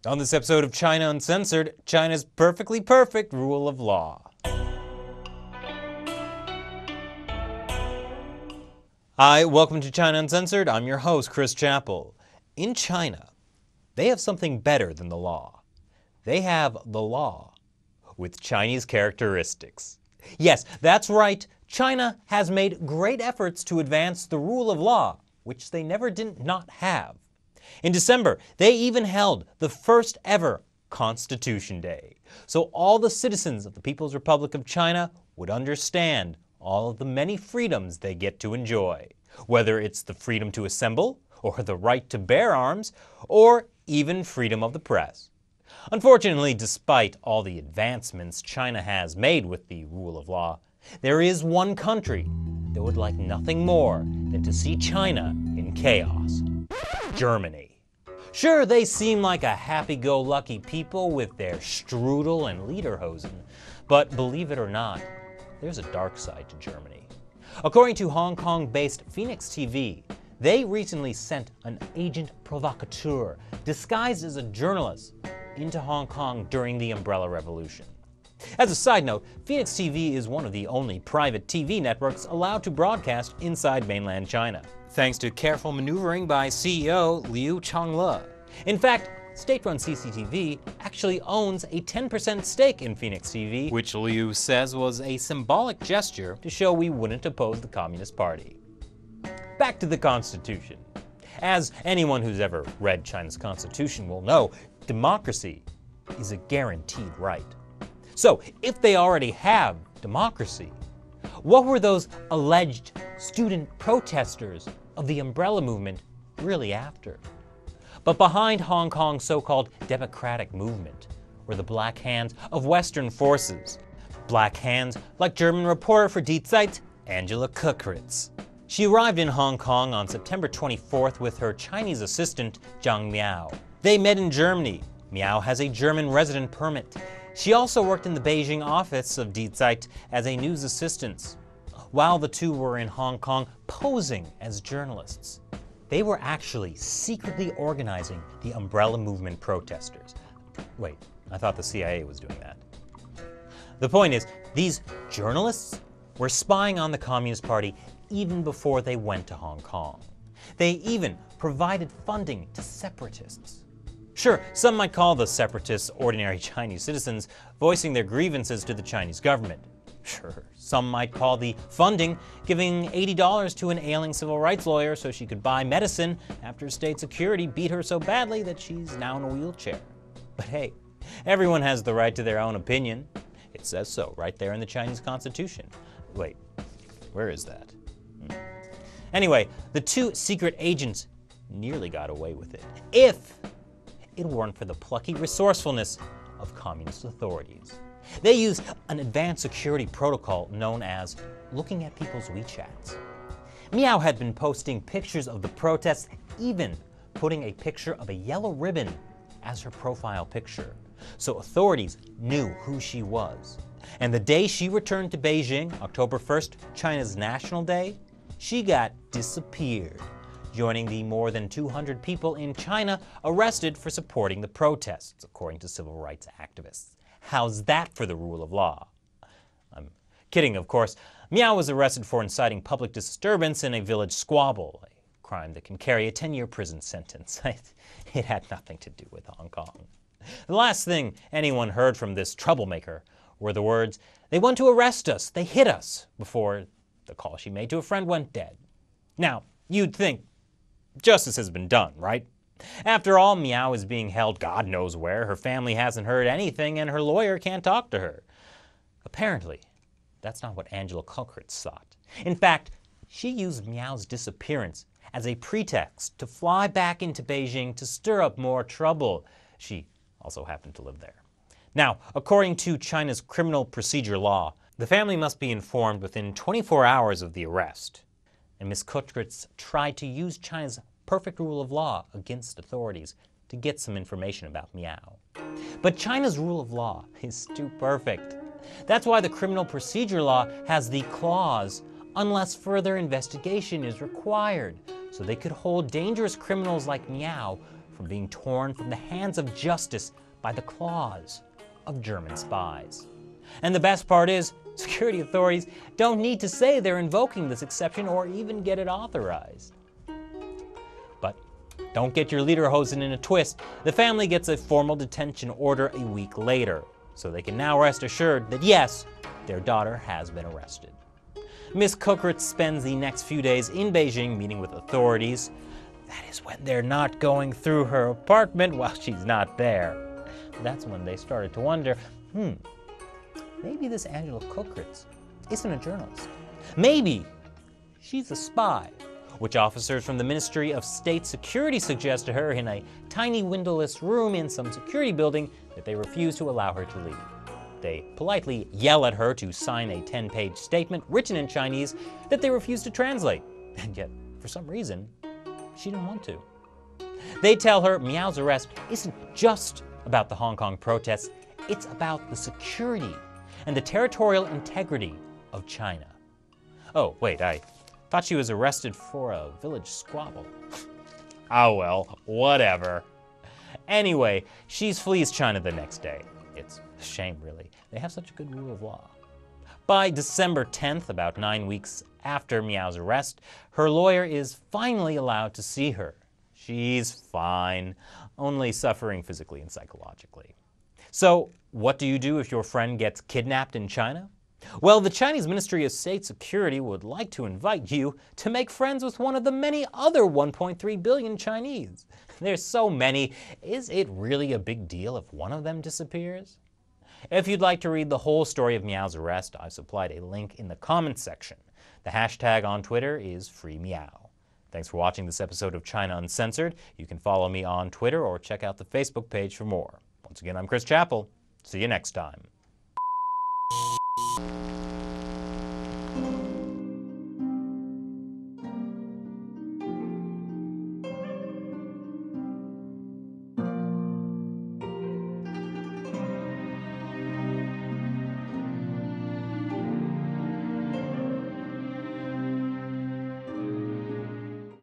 On this episode of China Uncensored, China's perfectly perfect rule of law. Hi, welcome to China Uncensored. I'm your host, Chris Chappell. In China, they have something better than the law. They have the law with Chinese characteristics. Yes, that's right. China has made great efforts to advance the rule of law, which they never did not have. In December, they even held the first ever Constitution Day, so all the citizens of the People's Republic of China would understand all of the many freedoms they get to enjoy, whether it's the freedom to assemble, or the right to bear arms, or even freedom of the press. Unfortunately, despite all the advancements China has made with the rule of law, there is one country that would like nothing more than to see China in chaos. Germany. Sure, they seem like a happy-go-lucky people with their strudel and lederhosen, but believe it or not, there's a dark side to Germany. According to Hong Kong-based Phoenix TV, they recently sent an agent provocateur disguised as a journalist into Hong Kong during the Umbrella Revolution. As a side note, Phoenix TV is one of the only private TV networks allowed to broadcast inside mainland China, thanks to careful maneuvering by CEO Liu Changle. In fact, state-run CCTV actually owns a 10% stake in Phoenix TV, which Liu says was a symbolic gesture to show we wouldn't oppose the Communist Party. Back to the Constitution. As anyone who's ever read China's Constitution will know, democracy is a guaranteed right. So, if they already have democracy, what were those alleged student protesters of the Umbrella Movement really after? But behind Hong Kong's so-called democratic movement were the black hands of Western forces. Black hands like German reporter for Die Zeit, Angela Köckritz. She arrived in Hong Kong on September 24th with her Chinese assistant, Zhang Miao. They met in Germany. Miao has a German resident permit. She also worked in the Beijing office of Die Zeit as a news assistant. While the two were in Hong Kong posing as journalists, they were actually secretly organizing the Umbrella Movement protesters. Wait, I thought the CIA was doing that. The point is, these journalists were spying on the Communist Party even before they went to Hong Kong. They even provided funding to separatists. Sure, some might call the separatists ordinary Chinese citizens voicing their grievances to the Chinese government. Sure, some might call the funding giving $80 to an ailing civil rights lawyer so she could buy medicine after state security beat her so badly that she's now in a wheelchair. But hey, everyone has the right to their own opinion. It says so right there in the Chinese Constitution. Wait, where is that? Anyway, the two secret agents nearly got away with it, if it weren't for the plucky resourcefulness of communist authorities. They used an advanced security protocol known as looking at people's WeChats. Miao had been posting pictures of the protests, even putting a picture of a yellow ribbon as her profile picture, so authorities knew who she was. And the day she returned to Beijing, October 1st, China's National Day, she got disappeared, joining the more than 200 people in China arrested for supporting the protests, according to civil rights activists. How's that for the rule of law? I'm kidding, of course. Miao was arrested for inciting public disturbance in a village squabble, a crime that can carry a 10-year prison sentence. It had nothing to do with Hong Kong. The last thing anyone heard from this troublemaker were the words, "They want to arrest us, they hit us," before the call she made to a friend went dead. Now, you'd think justice has been done, right? After all, Miao is being held God knows where, her family hasn't heard anything, and her lawyer can't talk to her. Apparently, that's not what Angela Köckritz thought. In fact, she used Miao's disappearance as a pretext to fly back into Beijing to stir up more trouble. She also happened to live there. Now, according to China's criminal procedure law, the family must be informed within 24 hours of the arrest. And Ms. Köckritz tried to use China's perfect rule of law against authorities to get some information about Miao. But China's rule of law is too perfect. That's why the criminal procedure law has the clause, unless further investigation is required, so they could hold dangerous criminals like Miao from being torn from the hands of justice by the claws of German spies. And the best part is, security authorities don't need to say they're invoking this exception or even get it authorized. But don't get your lederhosen in a twist. The family gets a formal detention order a week later, so they can now rest assured that yes, their daughter has been arrested. Miss Köckritz spends the next few days in Beijing meeting with authorities. That is when they're not going through her apartment while she's not there. That's when they started to wonder, maybe this Angela Köckritz isn't a journalist. Maybe she's a spy, which officers from the Ministry of State Security suggest to her in a tiny windowless room in some security building that they refuse to allow her to leave. They politely yell at her to sign a 10-page statement written in Chinese that they refuse to translate, and yet, for some reason, she didn't want to. They tell her Miao's arrest isn't just about the Hong Kong protests, it's about the security and the territorial integrity of China. Oh, wait, I thought she was arrested for a village squabble. Oh well, whatever. Anyway, she flees China the next day. It's a shame, really. They have such a good rule of law. By December 10th, about 9 weeks after Miao's arrest, her lawyer is finally allowed to see her. She's fine, only suffering physically and psychologically. So, what do you do if your friend gets kidnapped in China? Well, the Chinese Ministry of State Security would like to invite you to make friends with one of the many other 1.3 billion Chinese. There's so many, is it really a big deal if one of them disappears? If you'd like to read the whole story of Miao's arrest, I've supplied a link in the comments section. The hashtag on Twitter is FreeMiao. Thanks for watching this episode of China Uncensored. You can follow me on Twitter or check out the Facebook page for more. Once again, I'm Chris Chappell. See you next time.